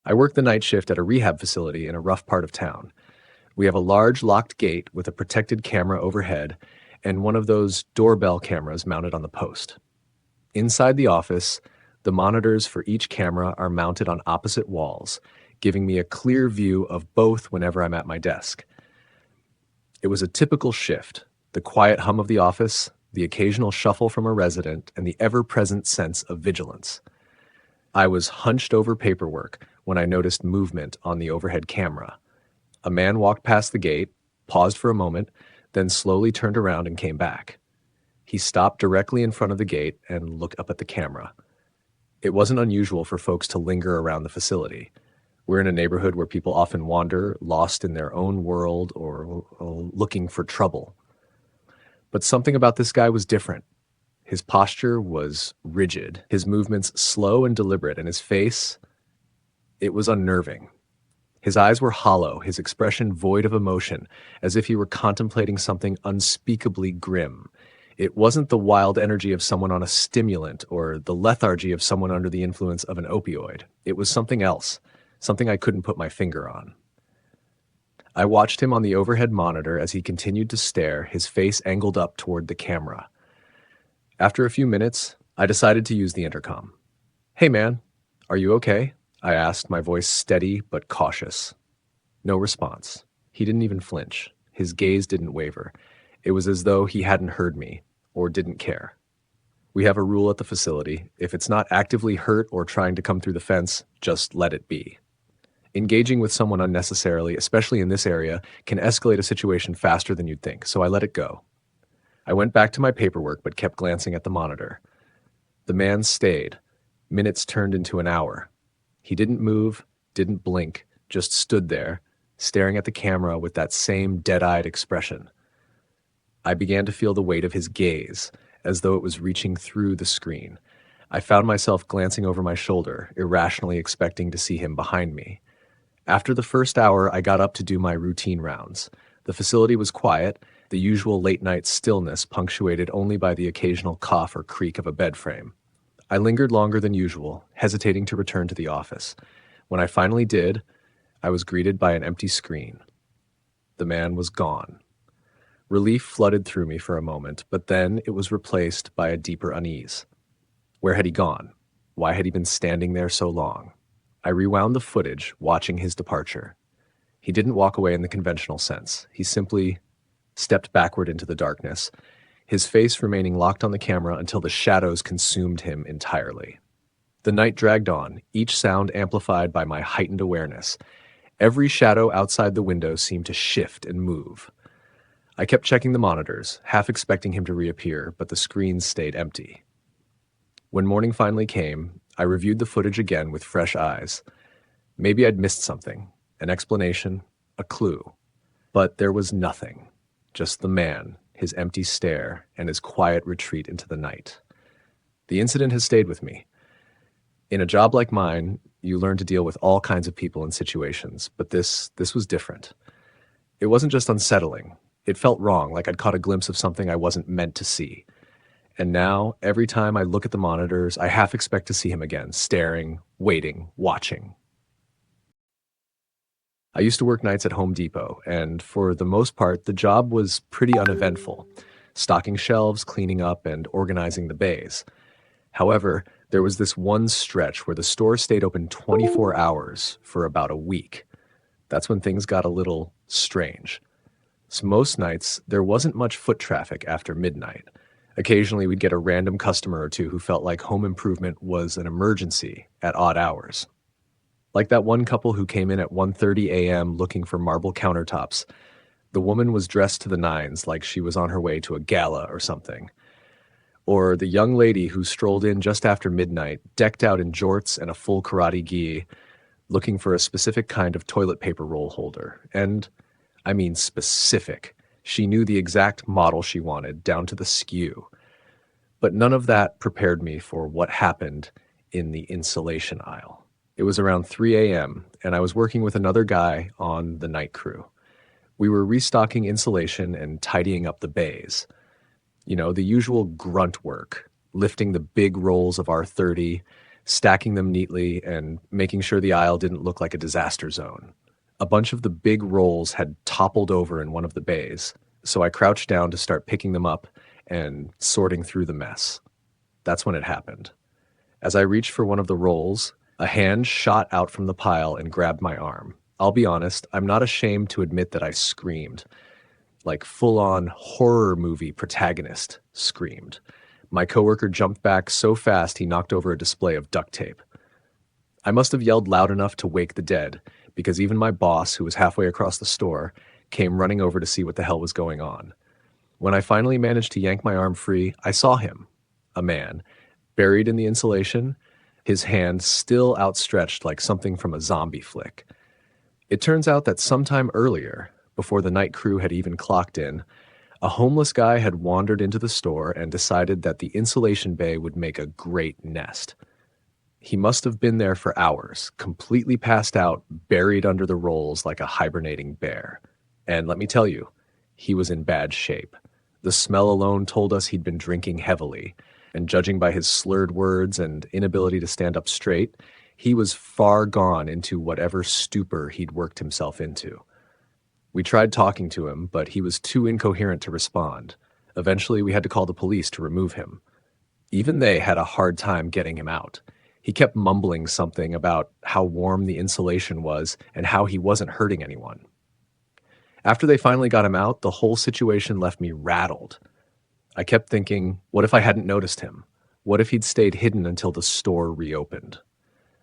I work the night shift at a rehab facility in a rough part of town. We have a large locked gate with a protected camera overhead and one of those doorbell cameras mounted on the post. Inside the office, the monitors for each camera are mounted on opposite walls, giving me a clear view of both whenever I'm at my desk. It was a typical shift: the quiet hum of the office, the occasional shuffle from a resident, and the ever-present sense of vigilance. I was hunched over paperwork when I noticed movement on the overhead camera. A man walked past the gate, paused for a moment, then slowly turned around and came back. He stopped directly in front of the gate and looked up at the camera. It wasn't unusual for folks to linger around the facility. We're in a neighborhood where people often wander, lost in their own world or looking for trouble. But something about this guy was different. His posture was rigid, his movements slow and deliberate, and his face, it was unnerving. His eyes were hollow, his expression void of emotion, as if he were contemplating something unspeakably grim. It wasn't the wild energy of someone on a stimulant or the lethargy of someone under the influence of an opioid. It was something else, something I couldn't put my finger on. I watched him on the overhead monitor as he continued to stare, his face angled up toward the camera. After a few minutes, I decided to use the intercom. "Hey man, are you okay?" I asked, my voice steady but cautious. No response. He didn't even flinch. His gaze didn't waver. It was as though he hadn't heard me, or didn't care. We have a rule at the facility: if it's not actively hurt or trying to come through the fence, just let it be. Engaging with someone unnecessarily, especially in this area, can escalate a situation faster than you'd think, so I let it go. I went back to my paperwork but kept glancing at the monitor. The man stayed. Minutes turned into an hour. He didn't move, didn't blink, just stood there, staring at the camera with that same dead-eyed expression. I began to feel the weight of his gaze, as though it was reaching through the screen. I found myself glancing over my shoulder, irrationally expecting to see him behind me. After the first hour, I got up to do my routine rounds. The facility was quiet, the usual late-night stillness punctuated only by the occasional cough or creak of a bed frame. I lingered longer than usual, hesitating to return to the office. When I finally did, I was greeted by an empty screen. The man was gone. Relief flooded through me for a moment, but then it was replaced by a deeper unease. Where had he gone? Why had he been standing there so long? I rewound the footage, watching his departure. He didn't walk away in the conventional sense. He simply stepped backward into the darkness, his face remaining locked on the camera until the shadows consumed him entirely. The night dragged on, each sound amplified by my heightened awareness. Every shadow outside the window seemed to shift and move. I kept checking the monitors, half expecting him to reappear, but the screens stayed empty. When morning finally came, I reviewed the footage again with fresh eyes. Maybe I'd missed something, an explanation, a clue. But there was nothing, just the man, his empty stare, and his quiet retreat into the night. The incident has stayed with me. In a job like mine, you learn to deal with all kinds of people and situations, but this was different. It wasn't just unsettling. It felt wrong, like I'd caught a glimpse of something I wasn't meant to see. And now, every time I look at the monitors, I half expect to see him again, staring, waiting, watching. I used to work nights at Home Depot, and for the most part, the job was pretty uneventful: stocking shelves, cleaning up, and organizing the bays. However, there was this one stretch where the store stayed open 24 hours for about a week. That's when things got a little strange. So most nights, there wasn't much foot traffic after midnight. Occasionally, we'd get a random customer or two who felt like home improvement was an emergency at odd hours. Like that one couple who came in at 1:30 a.m. looking for marble countertops. The woman was dressed to the nines, like she was on her way to a gala or something. Or the young lady who strolled in just after midnight, decked out in jorts and a full karate gi, looking for a specific kind of toilet paper roll holder. And, I mean specific. She knew the exact model she wanted, down to the SKU. But none of that prepared me for what happened in the insulation aisle. It was around 3 a.m., and I was working with another guy on the night crew. We were restocking insulation and tidying up the bays. You know, the usual grunt work, lifting the big rolls of R30, stacking them neatly and making sure the aisle didn't look like a disaster zone. A bunch of the big rolls had toppled over in one of the bays, so I crouched down to start picking them up and sorting through the mess. That's when it happened. As I reached for one of the rolls, a hand shot out from the pile and grabbed my arm. I'll be honest, I'm not ashamed to admit that I screamed. Like full-on horror movie protagonist screamed. My coworker jumped back so fast he knocked over a display of duct tape. I must have yelled loud enough to wake the dead, because even my boss, who was halfway across the store, came running over to see what the hell was going on. When I finally managed to yank my arm free, I saw him, a man, buried in the insulation, his hand still outstretched like something from a zombie flick. It turns out that sometime earlier, before the night crew had even clocked in, a homeless guy had wandered into the store and decided that the insulation bay would make a great nest. He must have been there for hours, completely passed out, buried under the rolls like a hibernating bear. And let me tell you, he was in bad shape. The smell alone told us he'd been drinking heavily, and judging by his slurred words and inability to stand up straight, he was far gone into whatever stupor he'd worked himself into. We tried talking to him, but he was too incoherent to respond. Eventually, we had to call the police to remove him. Even they had a hard time getting him out. He kept mumbling something about how warm the insulation was and how he wasn't hurting anyone. After they finally got him out, the whole situation left me rattled. I kept thinking, what if I hadn't noticed him? What if he'd stayed hidden until the store reopened?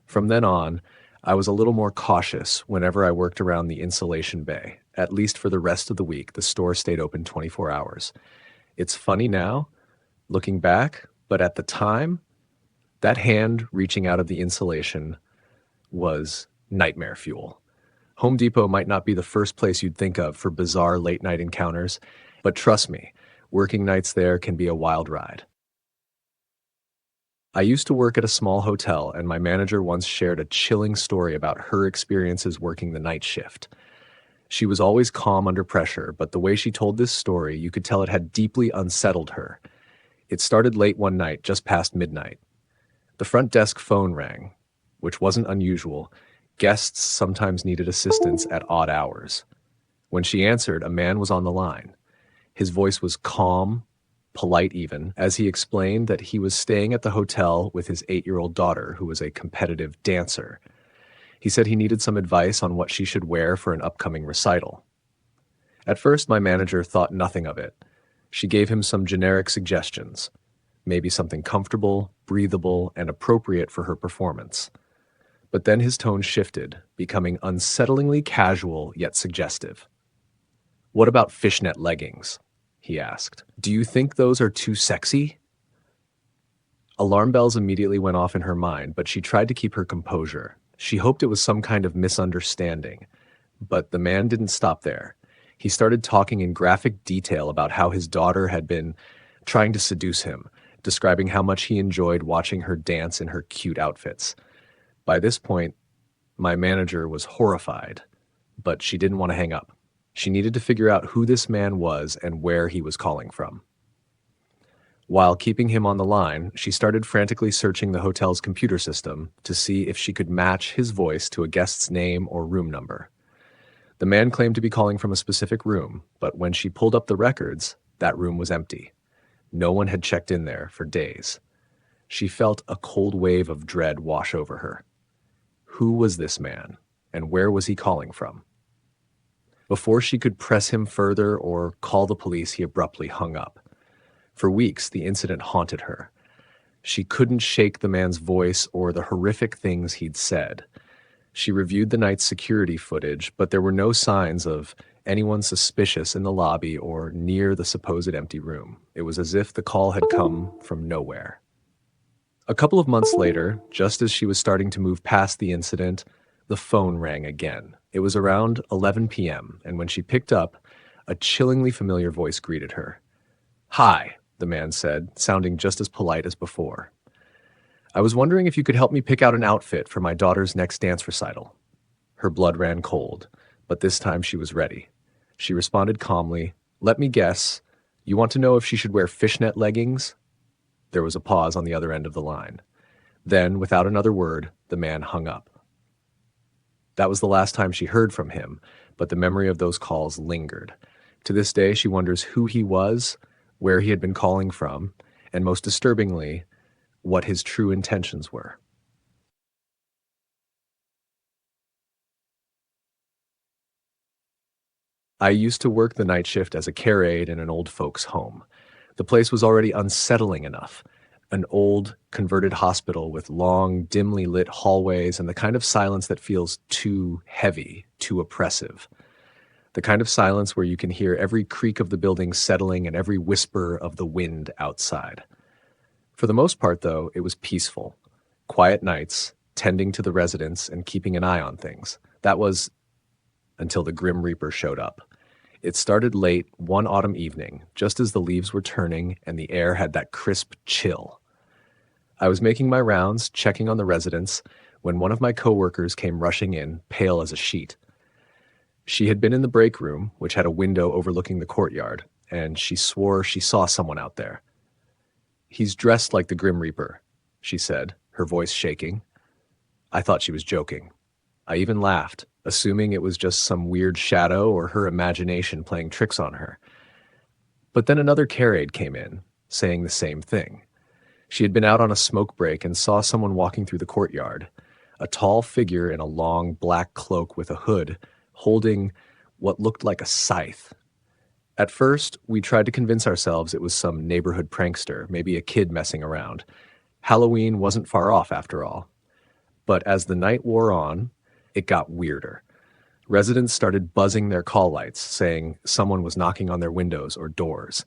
From then on, I was a little more cautious whenever I worked around the insulation bay. At least for the rest of the week, the store stayed open 24 hours. It's funny now, looking back, but at the time, that hand reaching out of the insulation was nightmare fuel. Home Depot might not be the first place you'd think of for bizarre late-night encounters, but trust me, working nights there can be a wild ride. I used to work at a small hotel, and my manager once shared a chilling story about her experiences working the night shift. She was always calm under pressure, but the way she told this story, you could tell it had deeply unsettled her. It started late one night, just past midnight. The front desk phone rang, which wasn't unusual. Guests sometimes needed assistance at odd hours. When she answered, a man was on the line. His voice was calm, polite even, as he explained that he was staying at the hotel with his 8-year-old daughter, who was a competitive dancer. He said he needed some advice on what she should wear for an upcoming recital. At first, my manager thought nothing of it. She gave him some generic suggestions, maybe something comfortable, breathable, and appropriate for her performance. But then his tone shifted, becoming unsettlingly casual yet suggestive. "What about fishnet leggings?" he asked. "Do you think those are too sexy?" Alarm bells immediately went off in her mind, but she tried to keep her composure. She hoped it was some kind of misunderstanding. But the man didn't stop there. He started talking in graphic detail about how his daughter had been trying to seduce him, describing how much he enjoyed watching her dance in her cute outfits. By this point, my manager was horrified, but she didn't want to hang up. She needed to figure out who this man was and where he was calling from. While keeping him on the line, she started frantically searching the hotel's computer system to see if she could match his voice to a guest's name or room number. The man claimed to be calling from a specific room, but when she pulled up the records, that room was empty. No one had checked in there for days. She felt a cold wave of dread wash over her. Who was this man, and where was he calling from? Before she could press him further or call the police, he abruptly hung up. For weeks, the incident haunted her. She couldn't shake the man's voice or the horrific things he'd said. She reviewed the night's security footage, but there were no signs of anyone suspicious in the lobby or near the supposed empty room. It was as if the call had come from nowhere. A couple of months later, just as she was starting to move past the incident, the phone rang again. It was around 11 p.m., and when she picked up, a chillingly familiar voice greeted her. "Hi," the man said, sounding just as polite as before. "I was wondering if you could help me pick out an outfit for my daughter's next dance recital." Her blood ran cold, but this time she was ready. She responded calmly, "Let me guess, you want to know if she should wear fishnet leggings?" There was a pause on the other end of the line. Then, without another word, the man hung up. That was the last time she heard from him, but the memory of those calls lingered. To this day, she wonders who he was, where he had been calling from, and most disturbingly, what his true intentions were. I used to work the night shift as a care aide in an old folks' home. The place was already unsettling enough. An old, converted hospital with long, dimly lit hallways and the kind of silence that feels too heavy, too oppressive. The kind of silence where you can hear every creak of the building settling and every whisper of the wind outside. For the most part, though, it was peaceful. Quiet nights, tending to the residents and keeping an eye on things. That was until the Grim Reaper showed up. It started late one autumn evening, just as the leaves were turning and the air had that crisp chill. I was making my rounds, checking on the residents, when one of my coworkers came rushing in, pale as a sheet. She had been in the break room, which had a window overlooking the courtyard, and she swore she saw someone out there. "He's dressed like the Grim Reaper," she said, her voice shaking. I thought she was joking. I even laughed, assuming it was just some weird shadow or her imagination playing tricks on her. But then another care aide came in, saying the same thing. She had been out on a smoke break and saw someone walking through the courtyard, a tall figure in a long black cloak with a hood, holding what looked like a scythe. At first, we tried to convince ourselves it was some neighborhood prankster, maybe a kid messing around. Halloween wasn't far off after all. But as the night wore on, it got weirder. Residents started buzzing their call lights, saying someone was knocking on their windows or doors.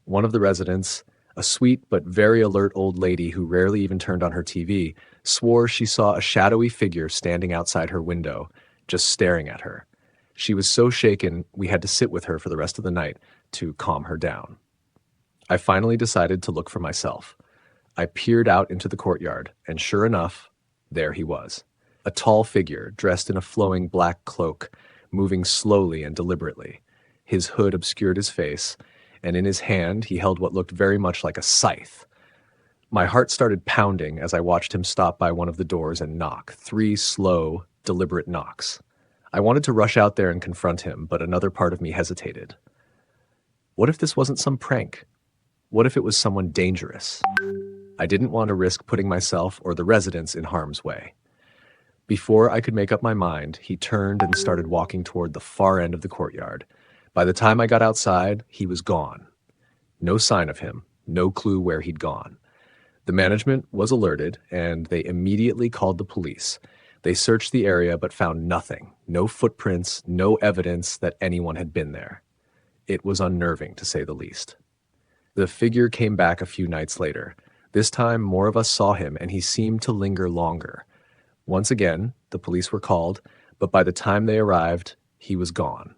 One of the residents, a sweet but very alert old lady who rarely even turned on her TV, swore she saw a shadowy figure standing outside her window, just staring at her. She was so shaken, we had to sit with her for the rest of the night to calm her down. I finally decided to look for myself. I peered out into the courtyard, and sure enough, there he was. A tall figure, dressed in a flowing black cloak, moving slowly and deliberately. His hood obscured his face, and in his hand he held what looked very much like a scythe. My heart started pounding as I watched him stop by one of the doors and knock, 3 slow, deliberate knocks. I wanted to rush out there and confront him, but another part of me hesitated. What if this wasn't some prank? What if it was someone dangerous? I didn't want to risk putting myself or the residents in harm's way. Before I could make up my mind, he turned and started walking toward the far end of the courtyard. By the time I got outside, he was gone. No sign of him, no clue where he'd gone. The management was alerted, and they immediately called the police. They searched the area but found nothing, no footprints, no evidence that anyone had been there. It was unnerving, to say the least. The figure came back a few nights later. This time, more of us saw him, and he seemed to linger longer. Once again, the police were called, but by the time they arrived, he was gone.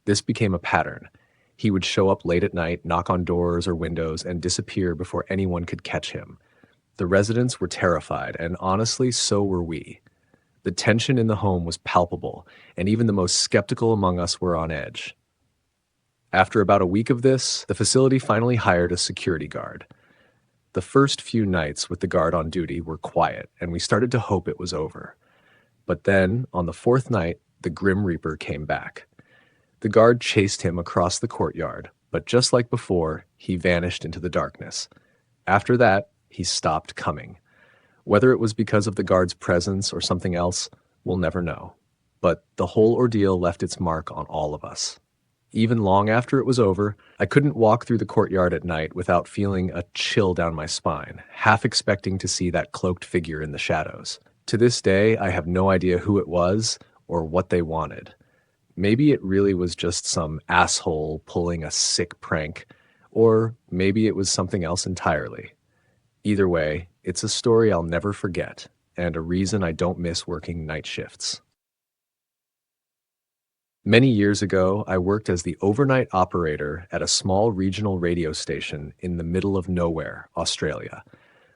This became a pattern. He would show up late at night, knock on doors or windows, and disappear before anyone could catch him. The residents were terrified, and honestly, so were we. The tension in the home was palpable, and even the most skeptical among us were on edge. After about a week of this, the facility finally hired a security guard. The first few nights with the guard on duty were quiet, and we started to hope it was over. But then, on the 4th night, the Grim Reaper came back. The guard chased him across the courtyard, but just like before, he vanished into the darkness. After that, he stopped coming. Whether it was because of the guard's presence or something else, we'll never know. But the whole ordeal left its mark on all of us. Even long after it was over, I couldn't walk through the courtyard at night without feeling a chill down my spine, half expecting to see that cloaked figure in the shadows. To this day, I have no idea who it was or what they wanted. Maybe it really was just some asshole pulling a sick prank, or maybe it was something else entirely. Either way, it's a story I'll never forget, and a reason I don't miss working night shifts. Many years ago, I worked as the overnight operator at a small regional radio station in the middle of nowhere, Australia.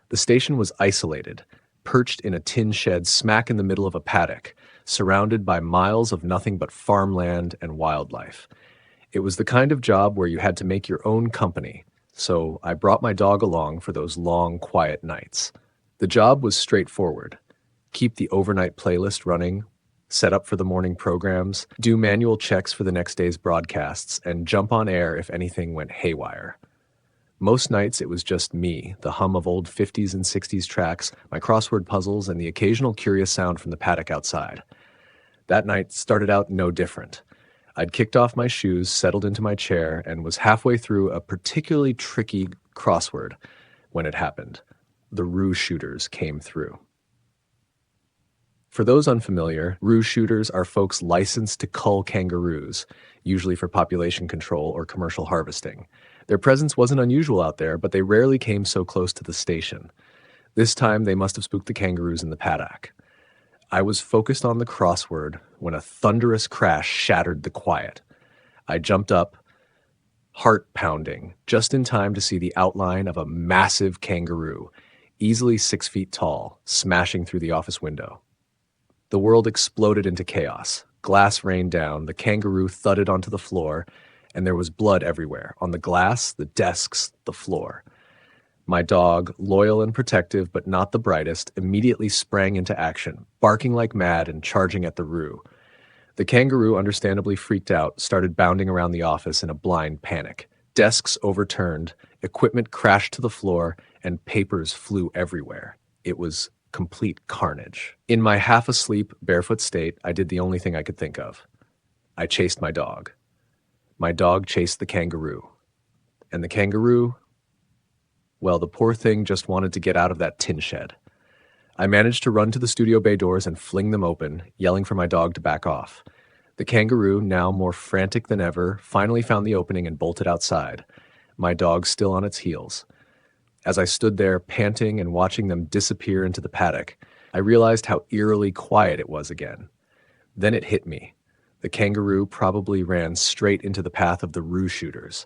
The station was isolated, perched in a tin shed smack in the middle of a paddock, surrounded by miles of nothing but farmland and wildlife. It was the kind of job where you had to make your own company, so I brought my dog along for those long, quiet nights. The job was straightforward: keep the overnight playlist running, set up for the morning programs, do manual checks for the next day's broadcasts, and jump on air if anything went haywire. Most nights it was just me, the hum of old 50s and 60s tracks, my crossword puzzles, and the occasional curious sound from the paddock outside. That night started out no different. I'd kicked off my shoes, settled into my chair, and was halfway through a particularly tricky crossword when it happened. The roo shooters came through. For those unfamiliar, roo shooters are folks licensed to cull kangaroos, usually for population control or commercial harvesting. Their presence wasn't unusual out there, but they rarely came so close to the station. This time, they must have spooked the kangaroos in the paddock. I was focused on the crossword when a thunderous crash shattered the quiet. I jumped up, heart pounding, just in time to see the outline of a massive kangaroo, easily 6 feet tall, smashing through the office window. The world exploded into chaos. Glass rained down, the kangaroo thudded onto the floor, and there was blood everywhere, on the glass, the desks, the floor. My dog, loyal and protective but not the brightest, immediately sprang into action, barking like mad and charging at the roo. The kangaroo, understandably freaked out, started bounding around the office in a blind panic. Desks overturned, equipment crashed to the floor, and papers flew everywhere. It was complete carnage. In my half-asleep, barefoot state, I did the only thing I could think of. I chased my dog. My dog chased the kangaroo. And the kangaroo, well, the poor thing just wanted to get out of that tin shed. I managed to run to the studio bay doors and fling them open, yelling for my dog to back off. The kangaroo, now more frantic than ever, finally found the opening and bolted outside, my dog still on its heels. As I stood there, panting and watching them disappear into the paddock, I realized how eerily quiet it was again. Then it hit me. The kangaroo probably ran straight into the path of the roo shooters.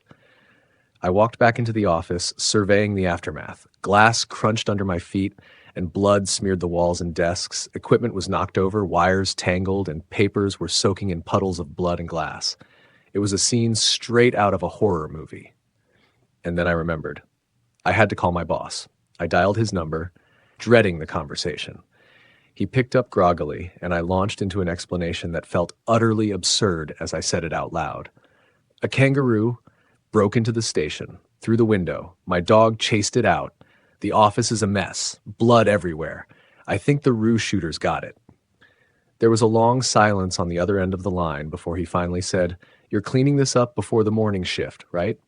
I walked back into the office, surveying the aftermath. Glass crunched under my feet, and blood smeared the walls and desks. Equipment was knocked over, wires tangled, and papers were soaking in puddles of blood and glass. It was a scene straight out of a horror movie. And then I remembered. I had to call my boss. I dialed his number, dreading the conversation. He picked up groggily, and I launched into an explanation that felt utterly absurd as I said it out loud. A kangaroo broke into the station, through the window. My dog chased it out. The office is a mess, blood everywhere. I think the roo shooters got it. There was a long silence on the other end of the line before he finally said, "You're cleaning this up before the morning shift, right?"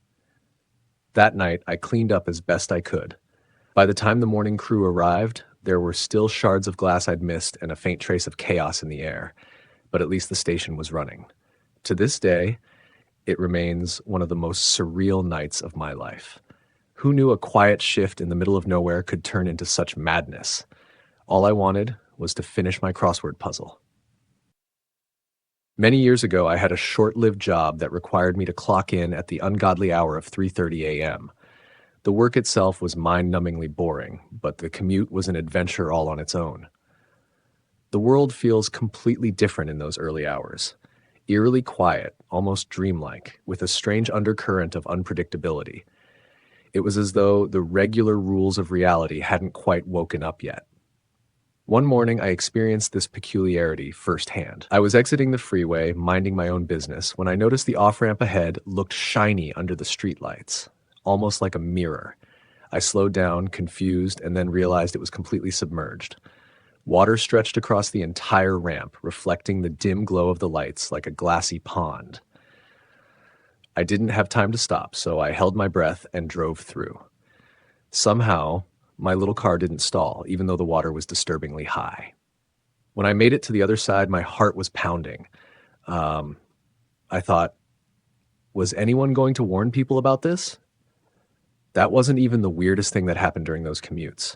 That night, I cleaned up as best I could. By the time the morning crew arrived, there were still shards of glass I'd missed and a faint trace of chaos in the air, but at least the station was running. To this day, it remains one of the most surreal nights of my life. Who knew a quiet shift in the middle of nowhere could turn into such madness? All I wanted was to finish my crossword puzzle. Many years ago, I had a short-lived job that required me to clock in at the ungodly hour of 3:30 a.m. The work itself was mind-numbingly boring, but the commute was an adventure all on its own. The world feels completely different in those early hours. Eerily quiet, almost dreamlike, with a strange undercurrent of unpredictability. It was as though the regular rules of reality hadn't quite woken up yet. One morning, I experienced this peculiarity firsthand. I was exiting the freeway, minding my own business, when I noticed the off-ramp ahead looked shiny under the streetlights, almost like a mirror. I slowed down, confused, and then realized it was completely submerged. Water stretched across the entire ramp, reflecting the dim glow of the lights like a glassy pond. I didn't have time to stop, so I held my breath and drove through. Somehow, my little car didn't stall, even though the water was disturbingly high. When I made it to the other side, my heart was pounding. I thought, was anyone going to warn people about this? That wasn't even the weirdest thing that happened during those commutes.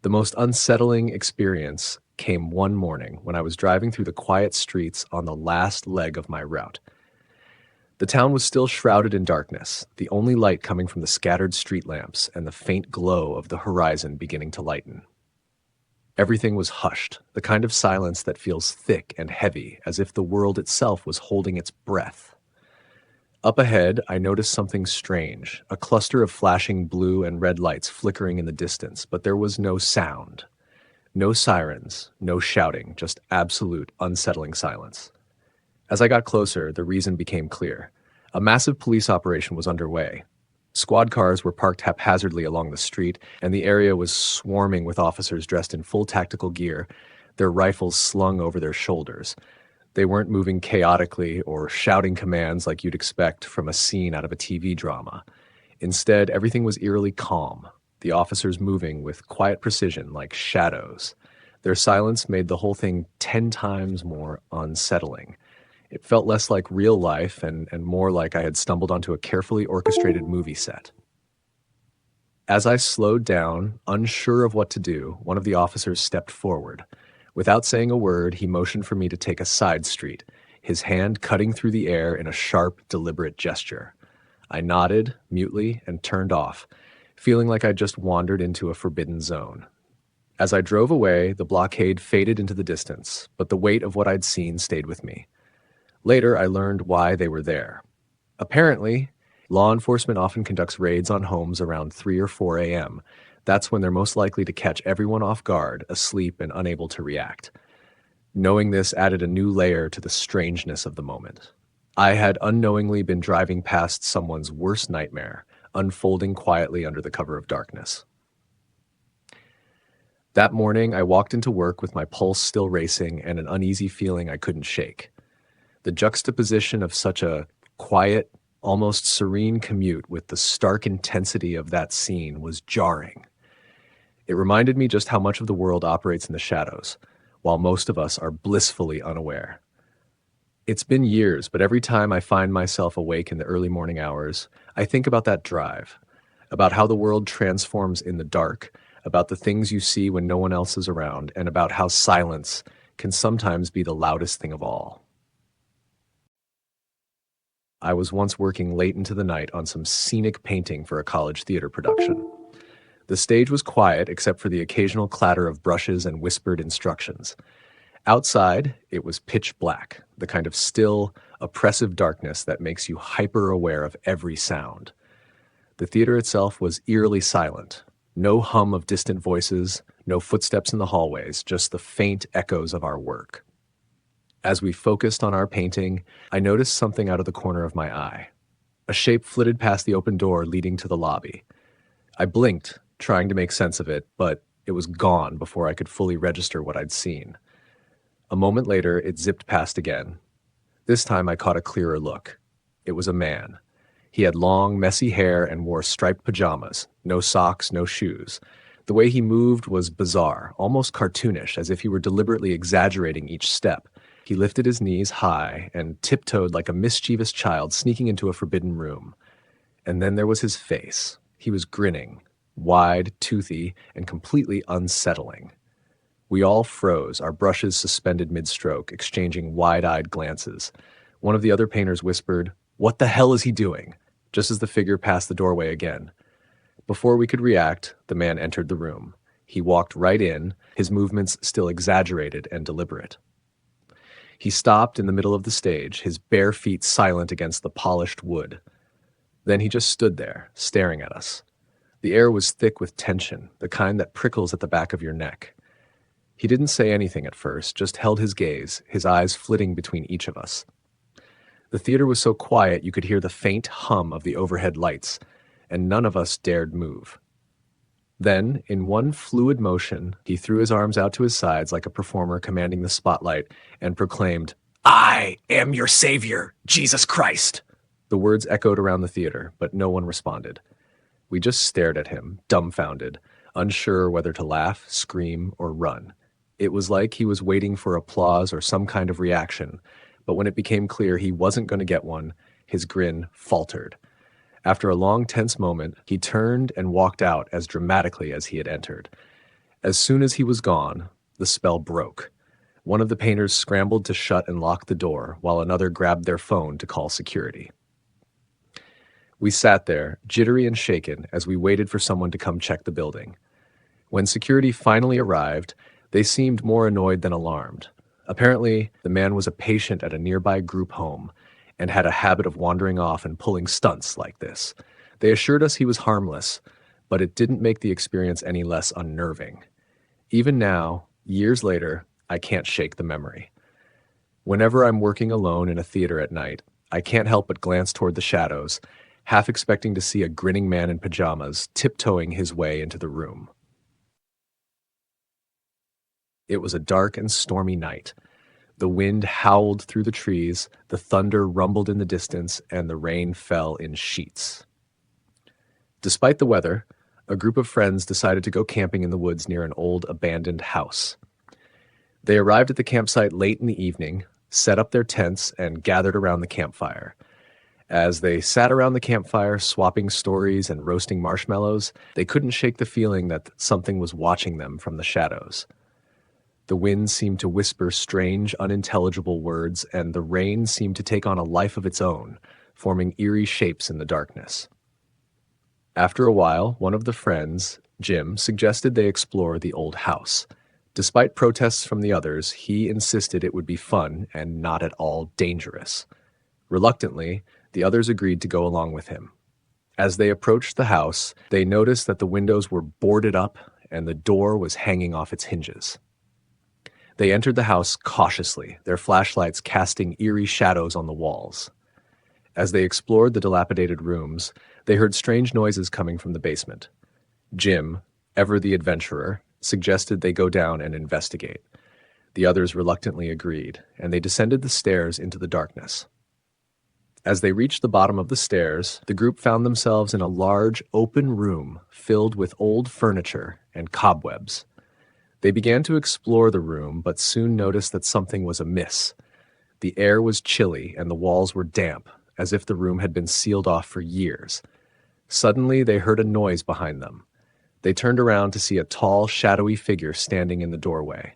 The most unsettling experience came one morning when I was driving through the quiet streets on the last leg of my route. The town was still shrouded in darkness, the only light coming from the scattered street lamps and the faint glow of the horizon beginning to lighten. Everything was hushed, the kind of silence that feels thick and heavy, as if the world itself was holding its breath. Up ahead, I noticed something strange, a cluster of flashing blue and red lights flickering in the distance, but there was no sound. No sirens, no shouting, just absolute, unsettling silence. As I got closer, the reason became clear. A massive police operation was underway. Squad cars were parked haphazardly along the street, and the area was swarming with officers dressed in full tactical gear, their rifles slung over their shoulders. They weren't moving chaotically or shouting commands like you'd expect from a scene out of a TV drama. Instead, everything was eerily calm, the officers moving with quiet precision like shadows. Their silence made the whole thing 10 times more unsettling. It felt less like real life and more like I had stumbled onto a carefully orchestrated movie set. As I slowed down, unsure of what to do, one of the officers stepped forward. Without saying a word, he motioned for me to take a side street, his hand cutting through the air in a sharp, deliberate gesture. I nodded, mutely, and turned off, feeling like I'd just wandered into a forbidden zone. As I drove away, the blockade faded into the distance, but the weight of what I'd seen stayed with me. Later, I learned why they were there. Apparently, law enforcement often conducts raids on homes around 3 or 4 a.m., That's when they're most likely to catch everyone off guard, asleep and unable to react. Knowing this added a new layer to the strangeness of the moment. I had unknowingly been driving past someone's worst nightmare, unfolding quietly under the cover of darkness. That morning, I walked into work with my pulse still racing and an uneasy feeling I couldn't shake. The juxtaposition of such a quiet, almost serene commute with the stark intensity of that scene was jarring. It reminded me just how much of the world operates in the shadows, while most of us are blissfully unaware. It's been years, but every time I find myself awake in the early morning hours, I think about that drive, about how the world transforms in the dark, about the things you see when no one else is around, and about how silence can sometimes be the loudest thing of all. I was once working late into the night on some scenic painting for a college theater production. The stage was quiet except for the occasional clatter of brushes and whispered instructions. Outside, it was pitch black, the kind of still, oppressive darkness that makes you hyper-aware of every sound. The theater itself was eerily silent. No hum of distant voices, no footsteps in the hallways, just the faint echoes of our work. As we focused on our painting, I noticed something out of the corner of my eye. A shape flitted past the open door leading to the lobby. I blinked, trying to make sense of it, but it was gone before I could fully register what I'd seen. A moment later, it zipped past again. This time I caught a clearer look. It was a man. He had long, messy hair and wore striped pajamas, no socks, no shoes. The way he moved was bizarre, almost cartoonish, as if he were deliberately exaggerating each step. He lifted his knees high and tiptoed like a mischievous child sneaking into a forbidden room. And then there was his face. He was grinning, wide, toothy, and completely unsettling. We all froze, our brushes suspended mid-stroke, exchanging wide-eyed glances. One of the other painters whispered, "What the hell is he doing?" just as the figure passed the doorway again. Before we could react, the man entered the room. He walked right in, his movements still exaggerated and deliberate. He stopped in the middle of the stage, his bare feet silent against the polished wood. Then he just stood there, staring at us. The air was thick with tension, the kind that prickles at the back of your neck. He didn't say anything at first, just held his gaze, his eyes flitting between each of us. The theater was so quiet you could hear the faint hum of the overhead lights, and none of us dared move. Then, in one fluid motion, he threw his arms out to his sides like a performer commanding the spotlight and proclaimed, "I am your savior, Jesus Christ!" The words echoed around the theater, but no one responded. We just stared at him, dumbfounded, unsure whether to laugh, scream, or run. It was like he was waiting for applause or some kind of reaction, but when it became clear he wasn't going to get one, his grin faltered. After a long, tense moment, he turned and walked out as dramatically as he had entered. As soon as he was gone, the spell broke. One of the painters scrambled to shut and lock the door, while another grabbed their phone to call security. We sat there, jittery and shaken, as we waited for someone to come check the building. When security finally arrived, they seemed more annoyed than alarmed. Apparently, the man was a patient at a nearby group home, and had a habit of wandering off and pulling stunts like this. They assured us he was harmless, but it didn't make the experience any less unnerving. Even now, years later, I can't shake the memory. Whenever I'm working alone in a theater at night, I can't help but glance toward the shadows, half expecting to see a grinning man in pajamas tiptoeing his way into the room. It was a dark and stormy night. The wind howled through the trees, the thunder rumbled in the distance, and the rain fell in sheets. Despite the weather, a group of friends decided to go camping in the woods near an old abandoned house. They arrived at the campsite late in the evening, set up their tents, and gathered around the campfire. As they sat around the campfire, swapping stories and roasting marshmallows, they couldn't shake the feeling that something was watching them from the shadows. The wind seemed to whisper strange, unintelligible words, and the rain seemed to take on a life of its own, forming eerie shapes in the darkness. After a while, one of the friends, Jim, suggested they explore the old house. Despite protests from the others, he insisted it would be fun and not at all dangerous. Reluctantly, the others agreed to go along with him. As they approached the house, they noticed that the windows were boarded up and the door was hanging off its hinges. They entered the house cautiously, their flashlights casting eerie shadows on the walls. As they explored the dilapidated rooms, they heard strange noises coming from the basement. Jim, ever the adventurer, suggested they go down and investigate. The others reluctantly agreed, and they descended the stairs into the darkness. As they reached the bottom of the stairs, the group found themselves in a large, open room filled with old furniture and cobwebs. They began to explore the room, but soon noticed that something was amiss. The air was chilly and the walls were damp, as if the room had been sealed off for years. Suddenly, they heard a noise behind them. They turned around to see a tall, shadowy figure standing in the doorway.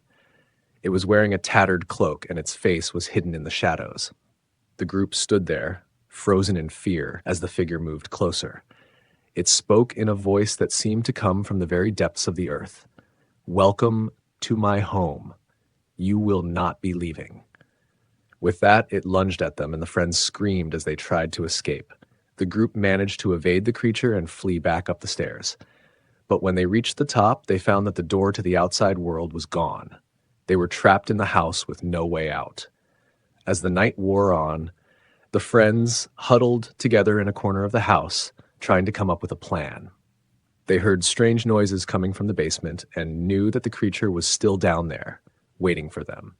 It was wearing a tattered cloak, and its face was hidden in the shadows. The group stood there, frozen in fear, as the figure moved closer. It spoke in a voice that seemed to come from the very depths of the earth. "Welcome to my home. You will not be leaving." With that, it lunged at them, and the friends screamed as they tried to escape. The group managed to evade the creature and flee back up the stairs. But when they reached the top, they found that the door to the outside world was gone. They were trapped in the house with no way out. As the night wore on, the friends huddled together in a corner of the house, trying to come up with a plan. They heard strange noises coming from the basement and knew that the creature was still down there, waiting for them.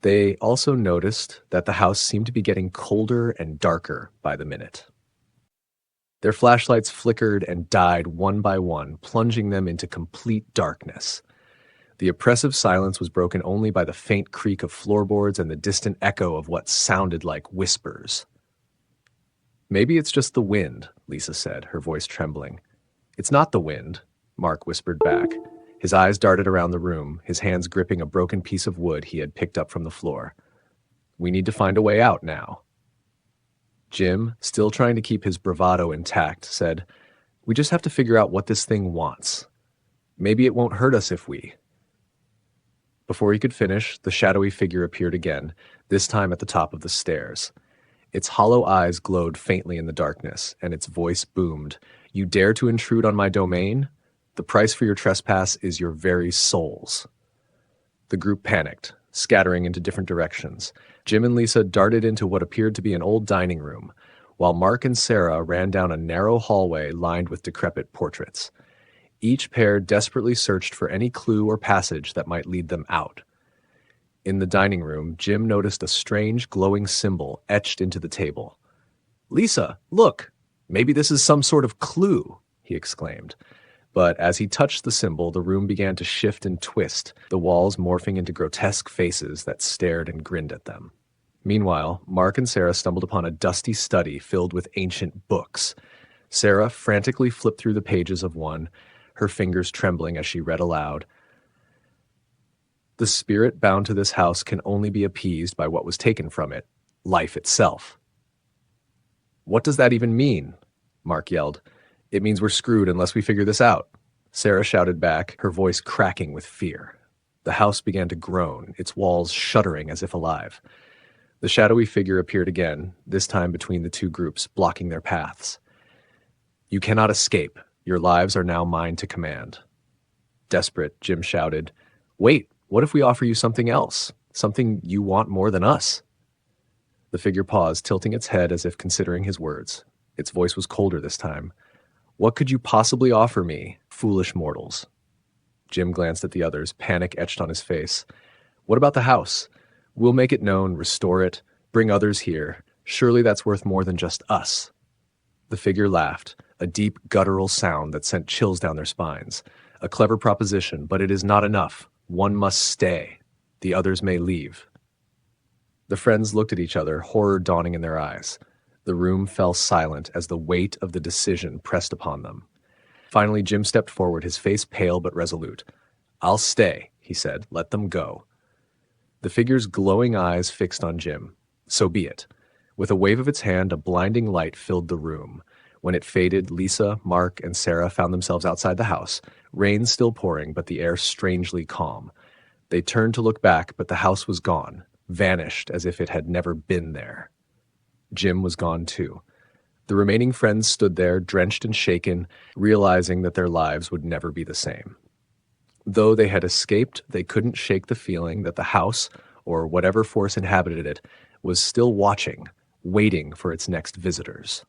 They also noticed that the house seemed to be getting colder and darker by the minute. Their flashlights flickered and died one by one, plunging them into complete darkness. The oppressive silence was broken only by the faint creak of floorboards and the distant echo of what sounded like whispers. "Maybe it's just the wind," Lisa said, her voice trembling. "It's not the wind," Mark whispered back. His eyes darted around the room, his hands gripping a broken piece of wood he had picked up from the floor. "We need to find a way out now." Jim, still trying to keep his bravado intact, said, "We just have to figure out what this thing wants. Maybe it won't hurt us if we..." Before he could finish, the shadowy figure appeared again, this time at the top of the stairs. Its hollow eyes glowed faintly in the darkness, and its voice boomed, "You dare to intrude on my domain? The price for your trespass is your very souls." The group panicked, scattering into different directions. Jim and Lisa darted into what appeared to be an old dining room, while Mark and Sarah ran down a narrow hallway lined with decrepit portraits. Each pair desperately searched for any clue or passage that might lead them out. In the dining room, Jim noticed a strange glowing symbol etched into the table. "Lisa, look! Maybe this is some sort of clue," he exclaimed. But as he touched the symbol, the room began to shift and twist, the walls morphing into grotesque faces that stared and grinned at them. Meanwhile, Mark and Sarah stumbled upon a dusty study filled with ancient books. Sarah frantically flipped through the pages of one, her fingers trembling as she read aloud. "The spirit bound to this house can only be appeased by what was taken from it, life itself." "What does that even mean?" Mark yelled. "It means we're screwed unless we figure this out." Sarah shouted back, her voice cracking with fear. The house began to groan, its walls shuddering as if alive. The shadowy figure appeared again, this time between the two groups, blocking their paths. "You cannot escape. Your lives are now mine to command." Desperate, Jim shouted, "Wait, what if we offer you something else? Something you want more than us?" The figure paused, tilting its head as if considering his words. Its voice was colder this time. "What could you possibly offer me, foolish mortals?" Jim glanced at the others, panic etched on his face. "What about the house? We'll make it known, restore it, bring others here. Surely that's worth more than just us." The figure laughed, a deep, guttural sound that sent chills down their spines. "A clever proposition, but it is not enough. One must stay. The others may leave." The friends looked at each other, horror dawning in their eyes. The room fell silent as the weight of the decision pressed upon them. Finally, Jim stepped forward, his face pale but resolute. "I'll stay," he said. "Let them go." The figure's glowing eyes fixed on Jim. So be it. With a wave of its hand, a blinding light filled the room. When it faded, Lisa, Mark, and Sarah found themselves outside the house, rain still pouring, but the air strangely calm. They turned to look back, but the house was gone, vanished as if it had never been there. Jim was gone too. The remaining friends stood there, drenched and shaken, realizing that their lives would never be the same. Though they had escaped, they couldn't shake the feeling that the house, or whatever force inhabited it, was still watching, waiting for its next visitors.